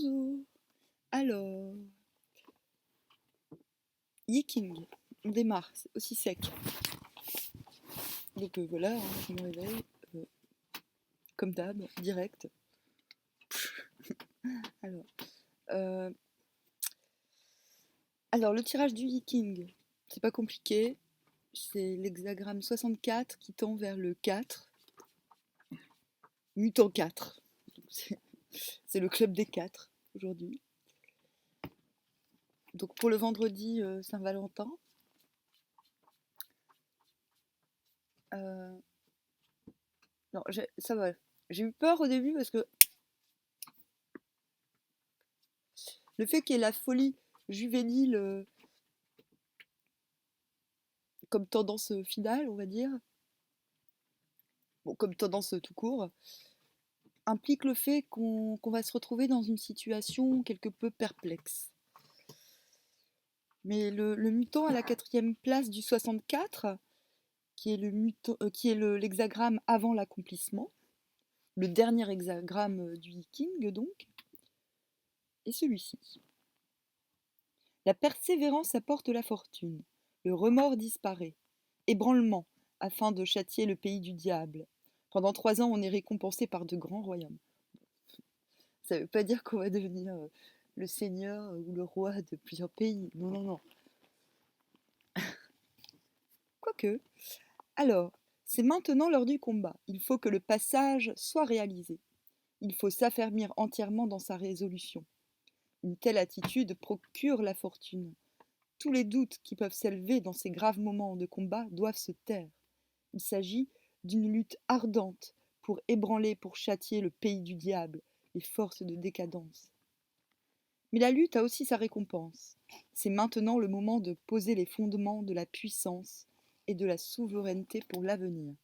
Bonjour. Alors, Yiking, on démarre, c'est aussi sec. Donc voilà, hein, je me réveille, euh, comme d'hab, direct. Alors, euh, alors, le tirage du Yiking, c'est pas compliqué. C'est l'hexagramme 64 qui tend vers le 4, mutant 4. Donc, c'est le club des 4 aujourd'hui. Donc pour le vendredi Saint-Valentin, euh, non, ça va. J'ai eu peur au début parce que le fait qu'il y ait la folie juvénile comme tendance finale, on va dire, bon, comme tendance tout court, implique le fait qu'on va se retrouver dans une situation quelque peu perplexe. Mais le mutant à la quatrième place du 64, qui est l'hexagramme avant l'accomplissement, le dernier hexagramme du Yiking donc, est celui-ci. La persévérance apporte la fortune, le remords disparaît. Ébranlement, afin de châtier le pays du diable. Pendant 3 ans, on est récompensé par de grands royaumes. Ça ne veut pas dire qu'on va devenir le seigneur ou le roi de plusieurs pays. Non, non, non. Quoique. Alors, c'est maintenant l'heure du combat. Il faut que le passage soit réalisé. Il faut s'affermir entièrement dans sa résolution. Une telle attitude procure la fortune. Tous les doutes qui peuvent s'élever dans ces graves moments de combat doivent se taire. Il s'agit d'une lutte ardente pour ébranler, pour châtier le pays du diable, les forces de décadence. Mais la lutte a aussi sa récompense. C'est maintenant le moment de poser les fondements de la puissance et de la souveraineté pour l'avenir.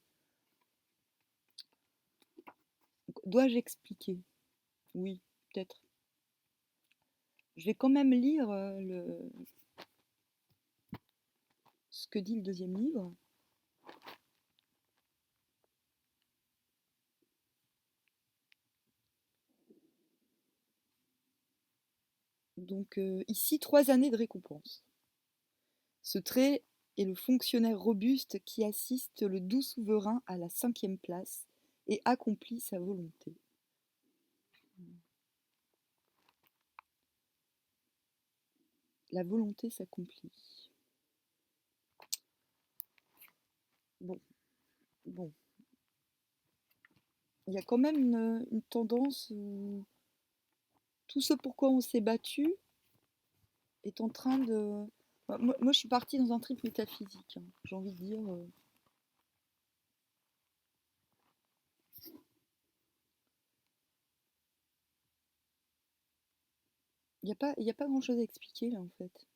Dois-je expliquer? Oui, peut-être. Je vais quand même lire ce que dit le deuxième livre. Donc ici, 3 années de récompense. Ce trait est le fonctionnaire robuste qui assiste le doux souverain à la 5e place et accomplit sa volonté. La volonté s'accomplit. Bon, bon. Il y a quand même une tendance où tout ce pourquoi on s'est battu est en train de... Moi, je suis partie dans un trip métaphysique, hein, j'ai envie de dire. Il y a pas grand-chose à expliquer, là, en fait.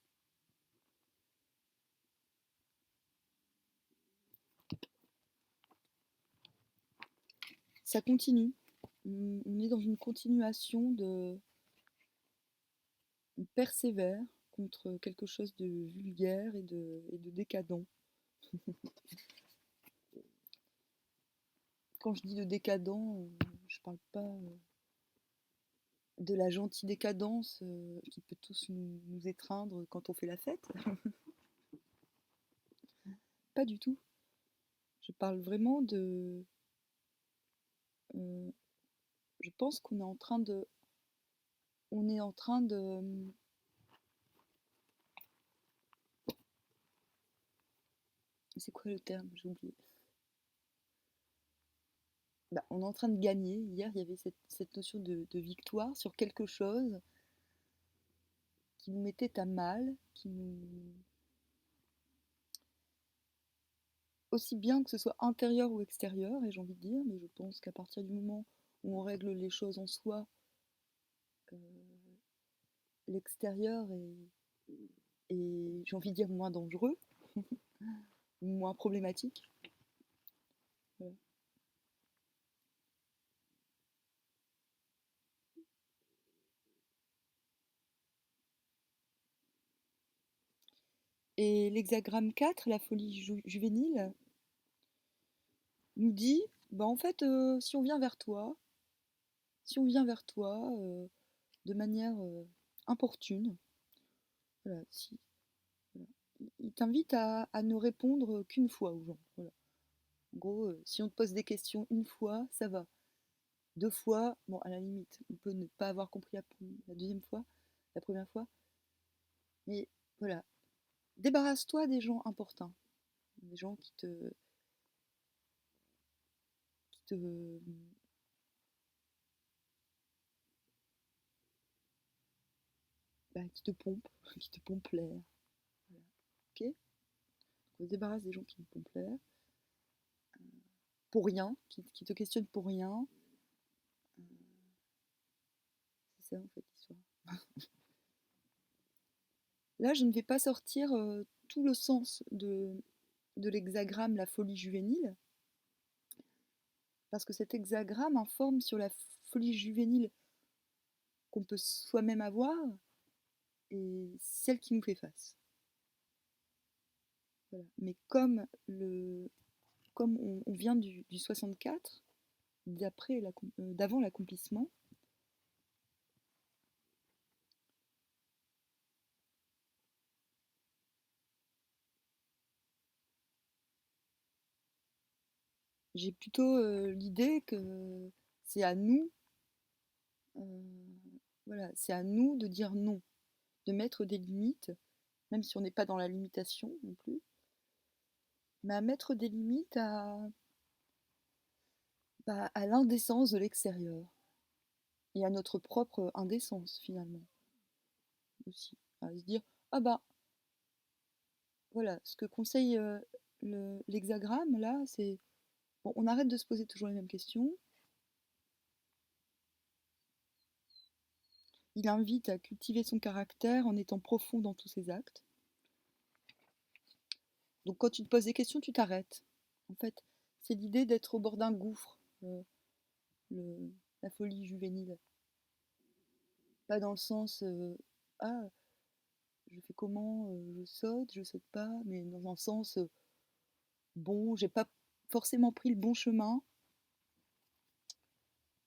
Ça continue. On est dans une continuation de... On persévère contre quelque chose de vulgaire et de décadent. Quand je dis de décadent, je parle pas de la gentille décadence qui peut tous nous étreindre quand on fait la fête. Pas du tout. Je parle vraiment de... euh, je pense qu'on est en train de... On est en train de... C'est quoi le terme? J'ai oublié. Bah, on est en train de gagner. Hier, il y avait cette notion de victoire sur quelque chose qui nous mettait à mal, qui nous... Aussi bien que ce soit intérieur ou extérieur, et j'ai envie de dire, mais je pense qu'à partir du moment où on règle les choses en soi, euh, l'extérieur est, j'ai envie de dire, moins dangereux, moins problématique. Voilà. Et l'hexagramme 4, la folie juvénile, nous dit, bah en fait, si on vient vers toi, de manière importune. Voilà, voilà. Il t'invite à ne répondre qu'une fois aux gens. Voilà. En gros, si on te pose des questions une fois, ça va. Deux fois, bon, à la limite, on peut ne pas avoir compris la deuxième fois, la première fois. Mais voilà, débarrasse-toi des gens importants, des gens qui te, bah, qui te pompent l'air. Voilà. Ok. Donc on se débarrasse des gens qui te pompent l'air, pour rien, qui te questionnent pour rien. C'est ça en fait l'histoire. Là, je ne vais pas sortir tout le sens de l'hexagramme La folie juvénile, parce que cet hexagramme informe sur la folie juvénile qu'on peut soi-même avoir et celle qui nous fait face. Voilà. Mais comme on vient du 64, d'avant l'accomplissement, j'ai plutôt l'idée que c'est à nous, voilà, c'est à nous de dire non, de mettre des limites, même si on n'est pas dans la limitation non plus, mais à mettre des limites à l'indécence de l'extérieur et à notre propre indécence finalement aussi. À se dire, ah bah voilà, ce que conseille l'hexagramme là, c'est bon, on arrête de se poser toujours les mêmes questions. Il invite à cultiver son caractère en étant profond dans tous ses actes. Donc quand tu te poses des questions, tu t'arrêtes. En fait, c'est l'idée d'être au bord d'un gouffre, le- la folie juvénile. Pas dans le sens ah, je fais comment, je saute pas, mais dans un sens bon, j'ai pas forcément pris le bon chemin,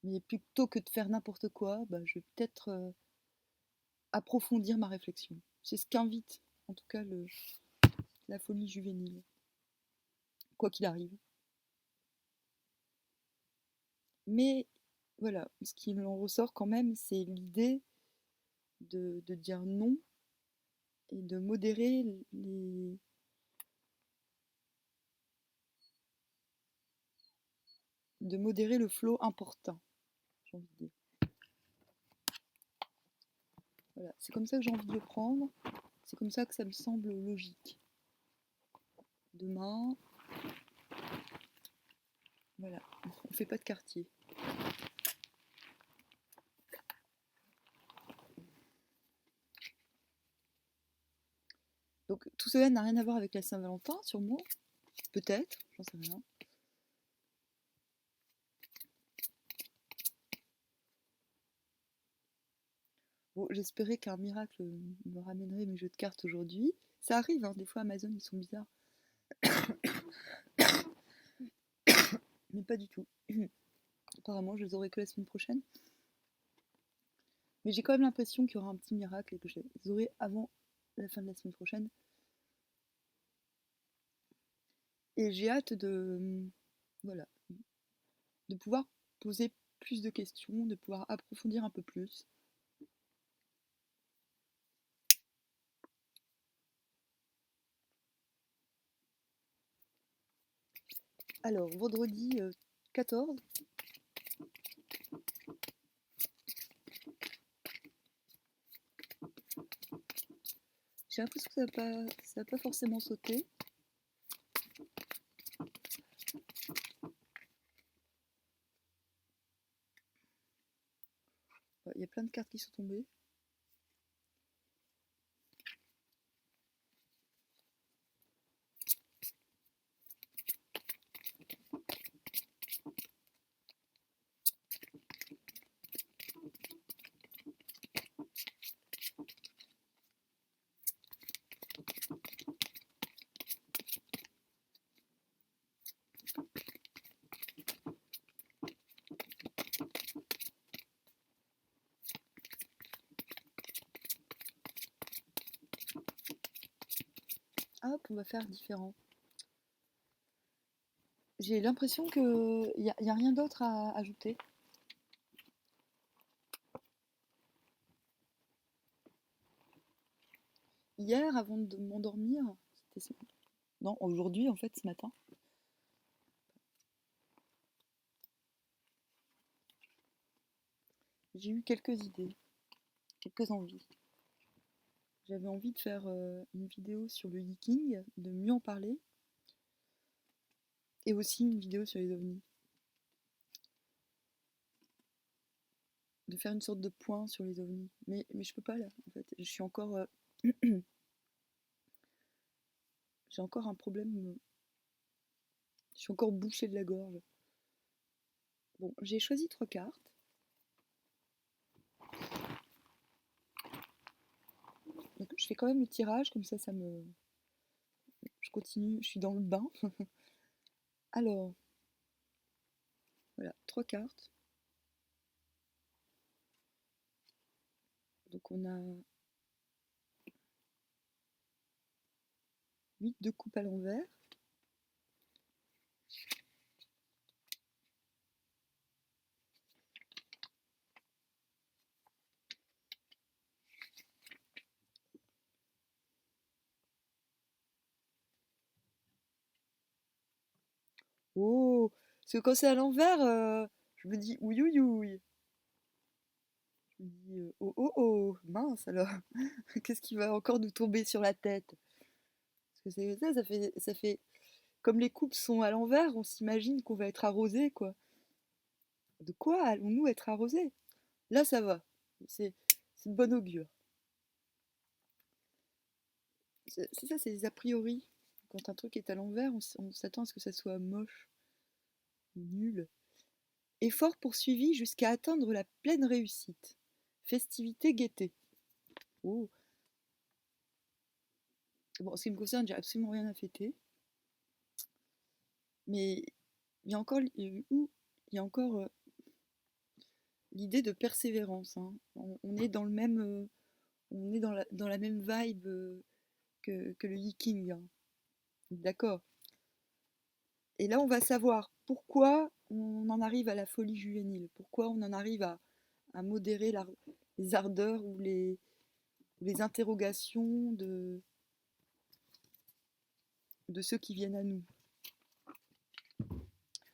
mais plutôt que de faire n'importe quoi, bah, je vais peut-être approfondir ma réflexion. C'est ce qu'invite en tout cas la folie juvénile, quoi qu'il arrive. Mais voilà, ce qui en ressort quand même, c'est l'idée de dire non et de modérer le flot important, j'ai envie de dire. Voilà, c'est comme ça que j'ai envie de le prendre, c'est comme ça que ça me semble logique. Demain, voilà, on fait pas de quartier. Donc tout cela n'a rien à voir avec la Saint-Valentin, sûrement, peut-être, j'en sais rien. Bon, j'espérais qu'un miracle me ramènerait mes jeux de cartes aujourd'hui. Ça arrive, hein, des fois Amazon, ils sont bizarres. Mais pas du tout. Apparemment, je les aurai que la semaine prochaine. Mais j'ai quand même l'impression qu'il y aura un petit miracle et que je les aurai avant la fin de la semaine prochaine. Et j'ai hâte voilà, de pouvoir poser plus de questions, de pouvoir approfondir un peu plus. Alors, vendredi 14, j'ai l'impression que ça va pas forcément sauter. Il y a plein de cartes qui sont tombées. Hop, on va faire différent. J'ai l'impression qu'il y a rien d'autre à ajouter. Hier, avant de m'endormir, non, aujourd'hui en fait, ce matin, j'ai eu quelques idées, quelques envies. J'avais envie de faire une vidéo sur le Yiking, de mieux en parler, et aussi une vidéo sur les ovnis. De faire une sorte de point sur les ovnis. Mais je peux pas là, en fait. Je suis encore. J'ai encore un problème. Je suis encore bouchée de la gorge. Bon, j'ai choisi 3 cartes. Donc, je fais quand même le tirage, comme ça me. Je continue, je suis dans le bain. Alors, voilà, 3 cartes. Donc on a 8 de coupe à l'envers. Oh, parce que quand c'est à l'envers, je me dis ouïe ouïe ouïe. Je me dis oh oh oh, mince alors, qu'est-ce qui va encore nous tomber sur la tête? Parce que c'est ça, ça fait comme les coupes sont à l'envers, on s'imagine qu'on va être arrosé quoi. De quoi allons-nous être arrosés? Là ça va, c'est de bon augure. C'est ça, c'est les a priori. Quand un truc est à l'envers, on s'attend à ce que ça soit moche, nul. Effort poursuivi jusqu'à atteindre la pleine réussite. Festivité gaieté. Oh. Bon, en ce qui me concerne, j'ai absolument rien à fêter. Mais il y a encore, l'idée de persévérance, hein. On est dans le même, on est dans la même vibe que le Yiking, hein. D'accord. Et là, on va savoir pourquoi on en arrive à la folie juvénile, pourquoi on en arrive à modérer les ardeurs ou les interrogations de ceux qui viennent à nous.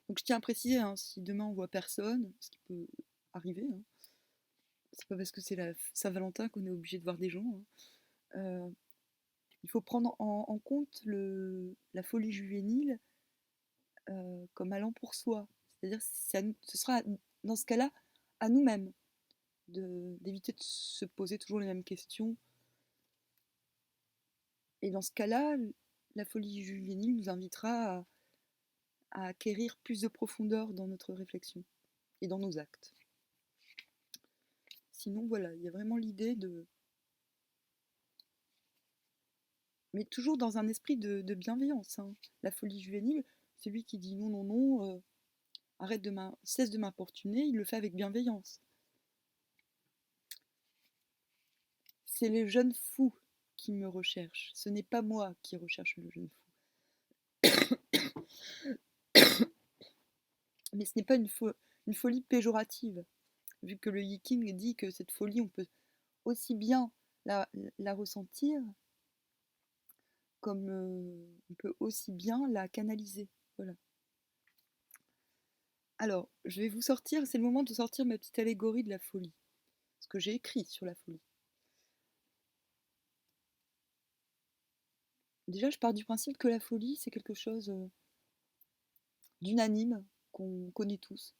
Donc je tiens à préciser, hein, si demain on voit personne, ce qui peut arriver, hein, c'est pas parce que c'est la Saint-Valentin qu'on est obligé de voir des gens, hein, il faut prendre en compte la folie juvénile comme allant pour soi. C'est-à-dire ce sera dans ce cas-là à nous-mêmes d'éviter de se poser toujours les mêmes questions. Et dans ce cas-là, la folie juvénile nous invitera à acquérir plus de profondeur dans notre réflexion et dans nos actes. Sinon, voilà, il y a vraiment l'idée de... Mais toujours dans un esprit de bienveillance, hein. La folie juvénile, celui qui dit non, non, non, cesse de m'importuner, il le fait avec bienveillance. C'est les jeunes fous qui me recherchent, ce n'est pas moi qui recherche le jeune fou. Mais ce n'est pas une folie péjorative, vu que le Yiking dit que cette folie, on peut aussi bien la ressentir, comme on peut aussi bien la canaliser. Voilà. Alors, je vais vous sortir, c'est le moment de sortir ma petite allégorie de la folie, ce que j'ai écrit sur la folie. Déjà, je pars du principe que la folie, c'est quelque chose d'unanime, qu'on connaît tous.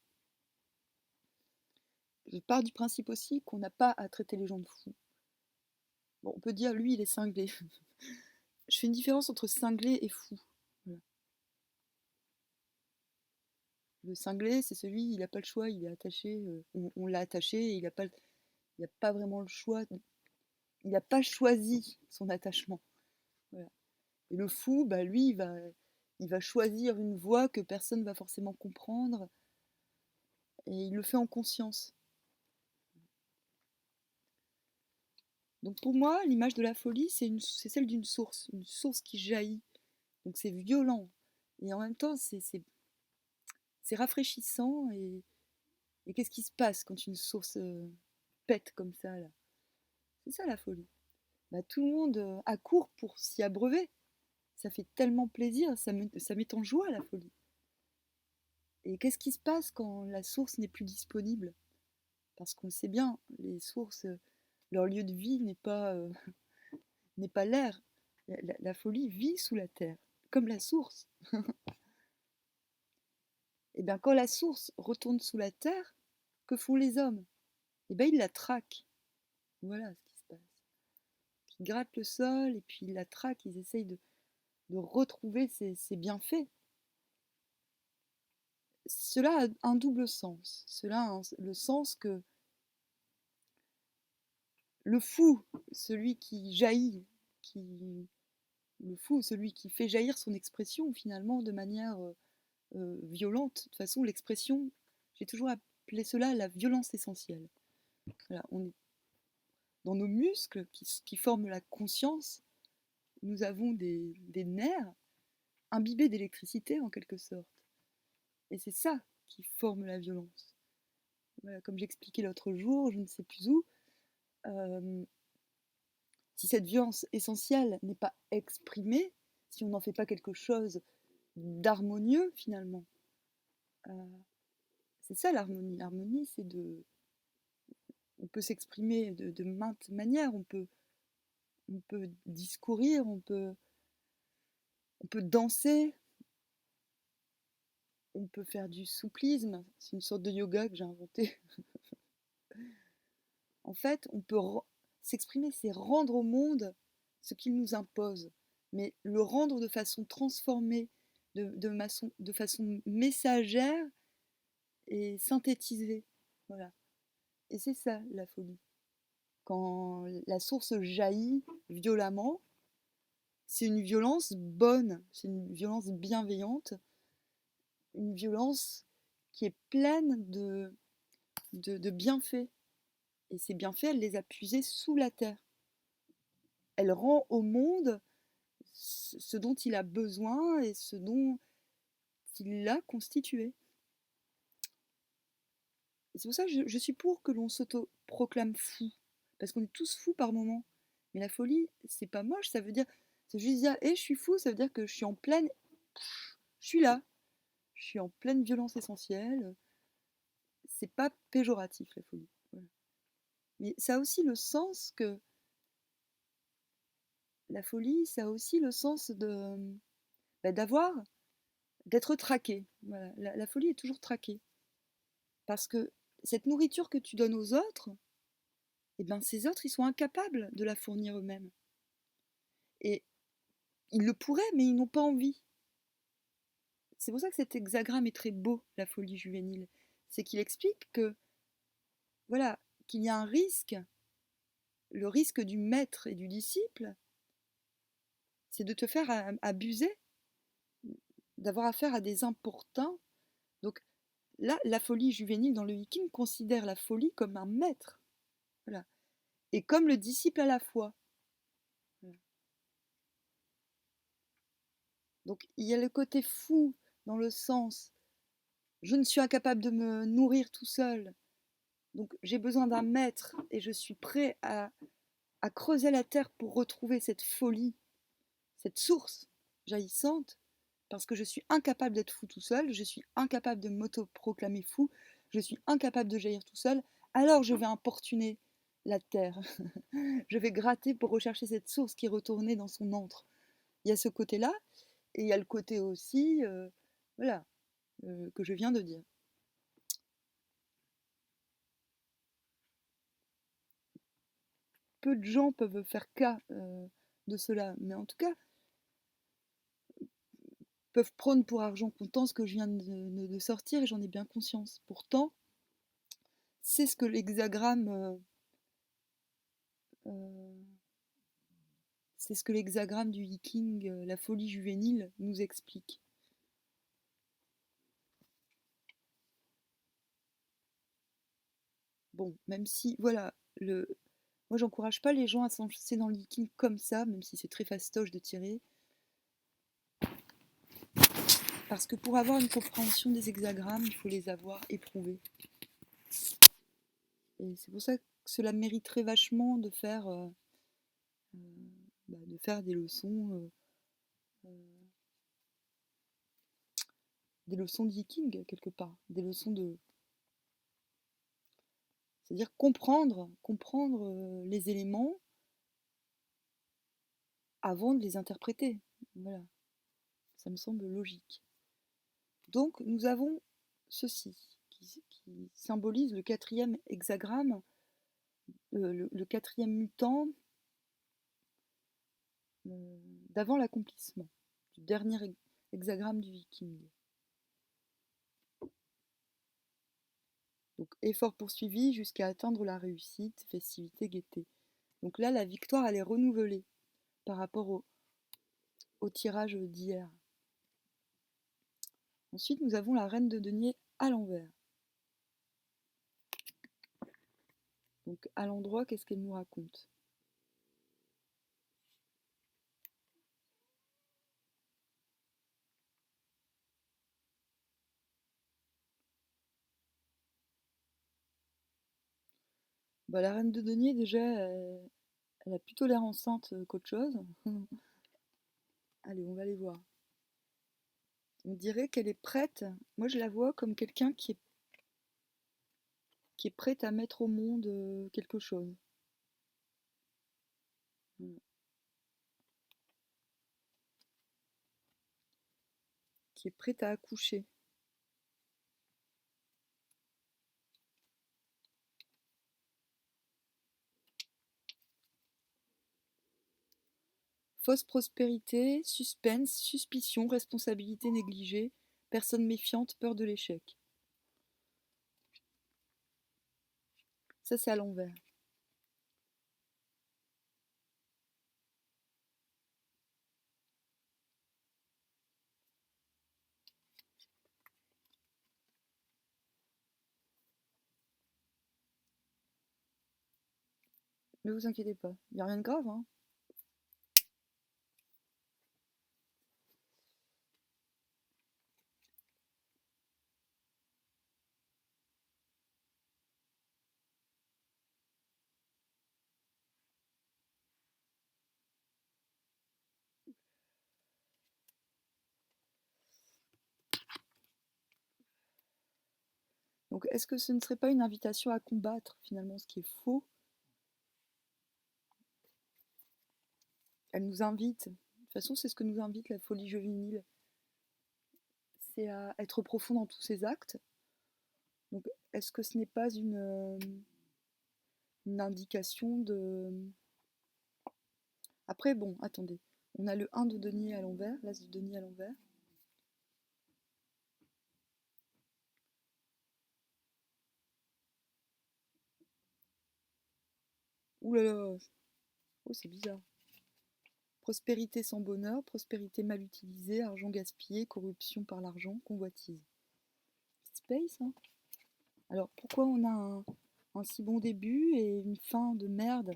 Je pars du principe aussi qu'on n'a pas à traiter les gens de fous. Bon, on peut dire, lui, il est cinglé. Je fais une différence entre cinglé et fou. Voilà. Le cinglé, c'est celui, il n'a pas le choix, il est attaché, on l'a attaché, et il n'a pas vraiment le choix, il n'a pas choisi son attachement. Voilà. Et le fou, bah, lui, il va choisir une voie que personne ne va forcément comprendre, et il le fait en conscience. Donc pour moi, l'image de la folie, c'est celle d'une source, une source qui jaillit. Donc c'est violent. Et en même temps, c'est rafraîchissant. Et qu'est-ce qui se passe quand une source pète comme ça, là? C'est ça la folie. Bah, tout le monde accourt pour s'y abreuver. Ça fait tellement plaisir, ça met en joie la folie. Et qu'est-ce qui se passe quand la source n'est plus disponible? Parce qu'on sait bien, les sources, leur lieu de vie n'est pas l'air. La folie vit sous la terre, comme la source. Et bien quand la source retourne sous la terre, que font les hommes? Et bien ils la traquent. Voilà ce qui se passe. Ils grattent le sol et puis ils la traquent, ils essayent de retrouver ses bienfaits. Cela a un double sens. Cela a le sens que le fou, celui qui jaillit, qui, le fou, celui qui fait jaillir son expression finalement de manière violente. De toute façon, l'expression, j'ai toujours appelé cela la violence essentielle. Voilà, on est dans nos muscles qui forment la conscience, nous avons des nerfs imbibés d'électricité en quelque sorte. Et c'est ça qui forme la violence. Voilà, comme j'expliquais l'autre jour, je ne sais plus où, euh, si cette violence essentielle n'est pas exprimée, si on n'en fait pas quelque chose d'harmonieux finalement, euh, c'est ça l'harmonie. L'harmonie, c'est on peut s'exprimer de maintes manières, on peut discourir, on peut danser, on peut faire du souplisme, c'est une sorte de yoga que j'ai inventé. En fait, on peut s'exprimer, c'est rendre au monde ce qu'il nous impose, mais le rendre de façon transformée, de façon messagère et synthétisée. Voilà. Et c'est ça la folie. Quand la source jaillit violemment, c'est une violence bonne, c'est une violence bienveillante, une violence qui est pleine de bienfaits. Et ces bienfaits, elle les a puisés sous la terre. Elle rend au monde ce dont il a besoin et ce dont il l'a constitué. Et c'est pour ça que je suis pour que l'on s'auto-proclame fou. Parce qu'on est tous fous par moment. Mais la folie, c'est pas moche, ça veut dire, c'est juste dire, je suis fou, ça veut dire que je suis en pleine, je suis là, je suis en pleine violence essentielle. C'est pas péjoratif la folie. Voilà. Mais ça a aussi le sens que la folie, ça a aussi le sens d'avoir, d'être traqué. Voilà. La folie est toujours traquée. Parce que cette nourriture que tu donnes aux autres, eh ben, ces autres, ils sont incapables de la fournir eux-mêmes. Et ils le pourraient, mais ils n'ont pas envie. C'est pour ça que cet hexagramme est très beau, la folie juvénile. C'est qu'il explique que, voilà, qu'il y a un risque, le risque du maître et du disciple, c'est de te faire abuser, d'avoir affaire à des importuns. Donc là, la folie juvénile dans le Viking considère la folie comme un maître, voilà, et comme le disciple à la fois. Voilà. Donc il y a le côté fou dans le sens, je ne suis incapable de me nourrir tout seul, donc j'ai besoin d'un maître et je suis prêt à creuser la terre pour retrouver cette folie, cette source jaillissante, parce que je suis incapable d'être fou tout seul, je suis incapable de m'auto-proclamer fou, je suis incapable de jaillir tout seul, alors je vais importuner la terre. Je vais gratter pour rechercher cette source qui est retournée dans son antre. Il y a ce côté-là, et il y a le côté aussi, voilà, que je viens de dire. Peu de gens peuvent faire cas de cela, mais en tout cas, peuvent prendre pour argent comptant ce que je viens de sortir et j'en ai bien conscience. Pourtant, c'est ce que l'hexagramme euh, c'est ce que l'hexagramme du Viking, la folie juvénile, nous explique. Bon, même si, voilà, Moi, j'encourage pas les gens à se lancer dans le leaking comme ça, même si c'est très fastoche de tirer. Parce que pour avoir une compréhension des hexagrammes, il faut les avoir éprouvés. Et c'est pour ça que cela mériterait vachement de faire des leçons de leaking quelque part, des leçons de, c'est-à-dire comprendre les éléments avant de les interpréter. Voilà, ça me semble logique. Donc nous avons ceci qui symbolise le quatrième hexagramme, le quatrième mutant d'avant l'accomplissement, du dernier hexagramme du viking. Donc effort poursuivi jusqu'à atteindre la réussite, festivité, gaieté. Donc là, la victoire, elle est renouvelée par rapport au tirage d'hier. Ensuite, nous avons la reine de denier à l'envers. Donc à l'endroit, qu'est-ce qu'elle nous raconte? La reine de denier, déjà, elle a plutôt l'air enceinte qu'autre chose. Allez, on va aller voir. On dirait qu'elle est prête. Moi, je la vois comme quelqu'un qui est prête à mettre au monde quelque chose. Qui est prête à accoucher. Fausse prospérité, suspense, suspicion, responsabilité négligée, personne méfiante, peur de l'échec. Ça, c'est à l'envers. Ne vous inquiétez pas, il n'y a rien de grave, hein. Donc, est-ce que ce ne serait pas une invitation à combattre, finalement, ce qui est faux? Elle nous invite, de toute façon, c'est ce que nous invite la folie juvénile, c'est à être profond dans tous ses actes. Donc, est-ce que ce n'est pas une indication de... Après, bon, attendez. On a le 1 de denier à l'envers, l'as de denier à l'envers. Ouh là là, oh, c'est bizarre. Prospérité sans bonheur, prospérité mal utilisée, argent gaspillé, corruption par l'argent, convoitise. Space, hein. Alors, pourquoi on a un si bon début et une fin de merde?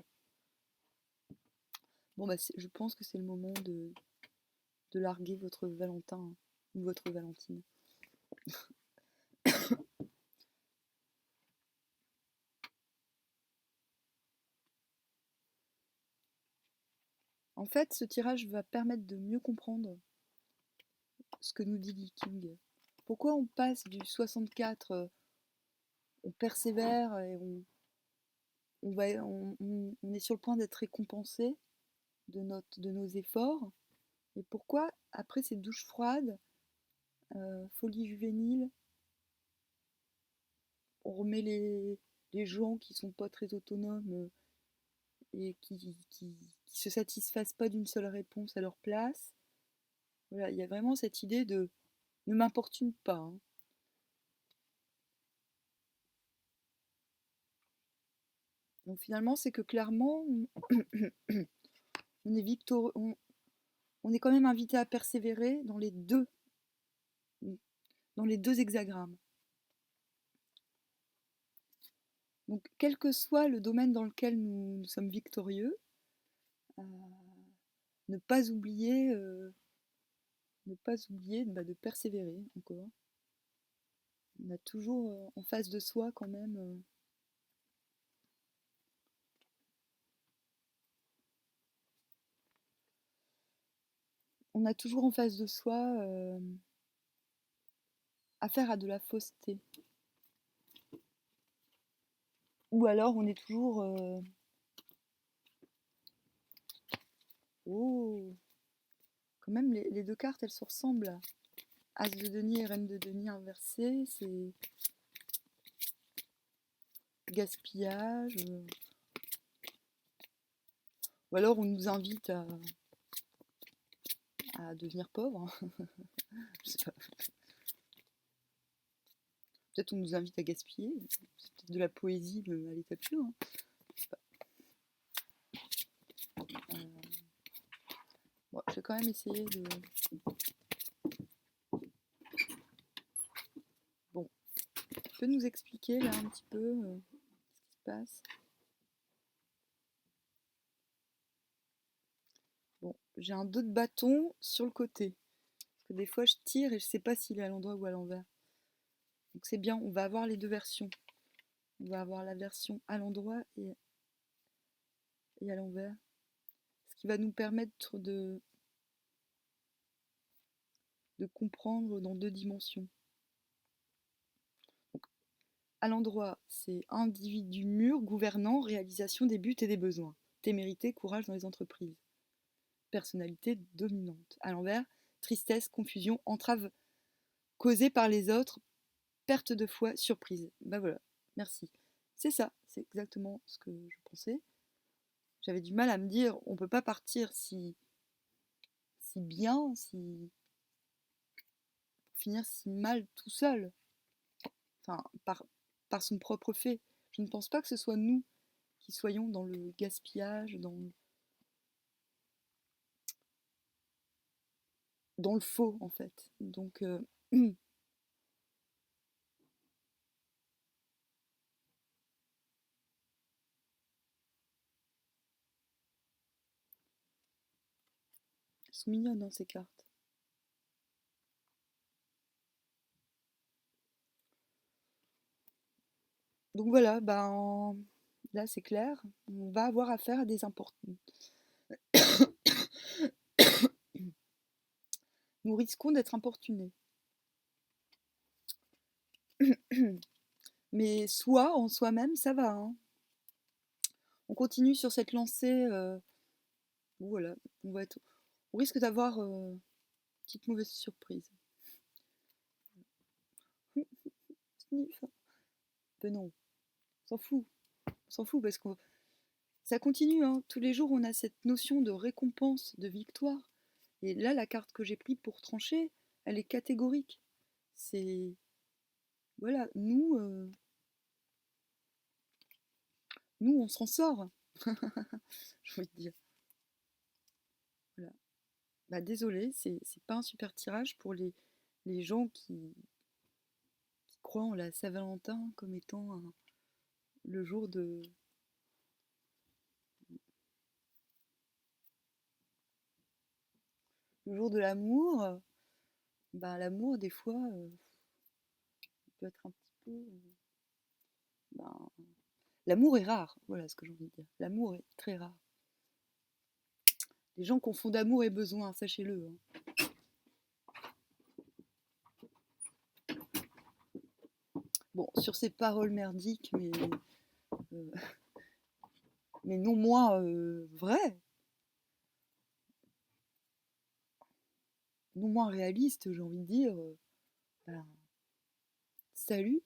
Bon, je pense que c'est le moment de larguer votre Valentin ou votre Valentine. En fait, ce tirage va permettre de mieux comprendre ce que nous dit Lee King. Pourquoi on passe du 64, on persévère et on est sur le point d'être récompensé de nos efforts, et pourquoi après ces douches froides, folie juvénile, on remet les gens qui sont pas très autonomes et qui se satisfassent pas d'une seule réponse à leur place. Voilà, il y a vraiment cette idée de ne m'importune pas, hein. Donc finalement, c'est que clairement, on est victorieux, on est quand même invité à persévérer dans les deux hexagrammes. Donc, quel que soit le domaine dans lequel nous sommes victorieux, euh, ne pas oublier, de persévérer encore. On a toujours en face de soi quand même. On a toujours en face de soi affaire à de la fausseté. Ou alors on est toujours. Oh, quand même, les deux cartes, elles se ressemblent. As de denier et reine de denier inversée, c'est gaspillage. Ou alors on nous invite à devenir pauvre. Je sais pas. Peut-être on nous invite à gaspiller. C'est peut-être de la poésie à l'état pur. Hein. Je sais pas. Bon, je vais quand même essayer de. Bon, tu peux nous expliquer là un petit peu ce qui se passe? Bon, j'ai un dos de bâton sur le côté. Parce que des fois je tire et je sais pas s'il est à l'endroit ou à l'envers. Donc c'est bien, on va avoir les deux versions. On va avoir la version à l'endroit et à l'envers. Ce qui va nous permettre de comprendre dans deux dimensions. Donc, à l'endroit, c'est individu mûr, gouvernant, réalisation des buts et des besoins. Témérité, courage dans les entreprises. Personnalité dominante. À l'envers, tristesse, confusion, entrave causée par les autres, perte de foi, surprise. Ben voilà, merci. C'est ça, c'est exactement ce que je pensais. J'avais du mal à me dire, on peut pas partir si bien, finir si mal tout seul, enfin par son propre fait. Je ne pense pas que ce soit nous qui soyons dans le gaspillage, dans le faux en fait. Donc elles sont mignonnes dans ces cartes. Donc voilà, ben là c'est clair, on va avoir affaire à des importuns. Nous risquons d'être importunés. Mais soi, en soi-même, ça va. Hein. On continue sur cette lancée. Voilà, on risque d'avoir une petite mauvaise surprise. Ben non, on s'en fout. On s'en fout parce que ça continue. Hein. Tous les jours, on a cette notion de récompense, de victoire. Et là, la carte que j'ai prise pour trancher, elle est catégorique. C'est. Voilà, nous on s'en sort. Je veux dire. Voilà. Bah, désolé, c'est pas un super tirage pour les gens qui croient en la Saint-Valentin comme étant le jour le jour de l'amour. Bah, l'amour, des fois, peut être un petit peu. Ben, l'amour est rare, voilà ce que j'ai envie de dire. L'amour est très rare. Les gens confondent amour et besoin, sachez-le. Hein. Bon, sur ces paroles merdiques, euh, mais non moins vraies, non moins réalistes, j'ai envie de dire. Ben, salut.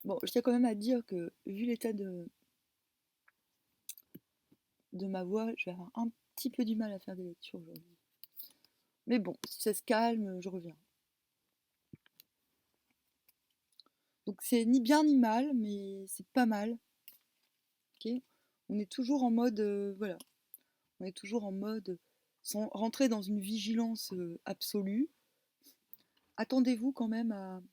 Bon, je tiens quand même à dire que, vu l'état de ma voix, je vais avoir un petit peu du mal à faire des lectures aujourd'hui. Mais bon, si ça se calme, je reviens. Donc c'est ni bien ni mal, mais c'est pas mal. Ok, on est toujours en mode, voilà, on est toujours en mode sans rentrer dans une vigilance absolue. Attendez-vous quand même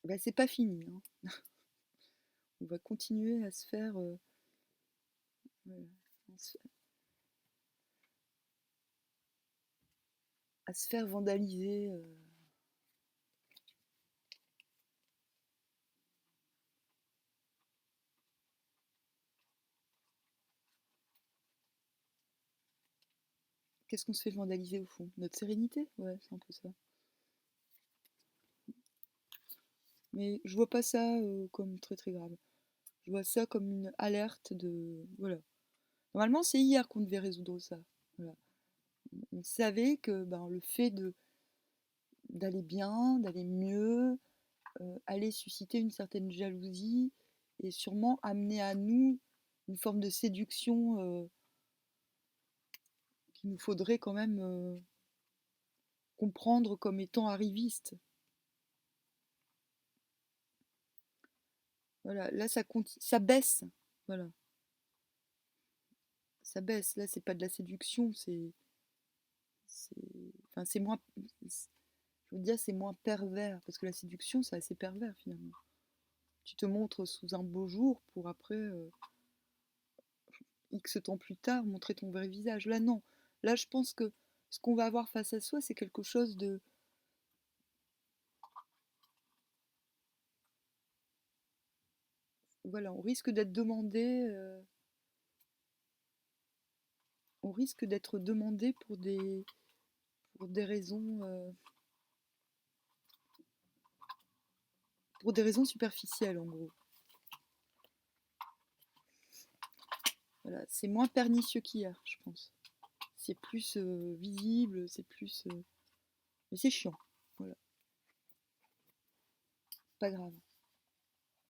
Bah, c'est pas fini, hein. On va continuer à se faire, voilà, à se faire vandaliser. Qu'est-ce qu'on se fait vandaliser au fond? Notre sérénité? Ouais, c'est un peu ça. Mais je vois pas ça comme très très grave. Je vois ça comme une alerte de... Voilà. Normalement, c'est hier qu'on devait résoudre ça. Voilà. On savait que ben, le fait d'aller bien, d'aller mieux, allait susciter une certaine jalousie et sûrement amener à nous une forme de séduction qu'il nous faudrait quand même comprendre comme étant arriviste. Voilà, là ça baisse. Voilà, ça baisse. Là, c'est pas de la séduction, enfin, c'est moins, je veux dire, c'est moins pervers parce que la séduction, c'est assez pervers finalement. Tu te montres sous un beau jour pour après X temps plus tard montrer ton vrai visage. Là, non. Là, je pense que ce qu'on va avoir face à soi, c'est quelque chose de... Voilà, on risque d'être demandé, on risque d'être demandé pour des raisons, pour des raisons superficielles, en gros. Voilà, c'est moins pernicieux qu'hier, je pense. C'est plus visible, c'est plus... Mais c'est chiant. Voilà, pas grave.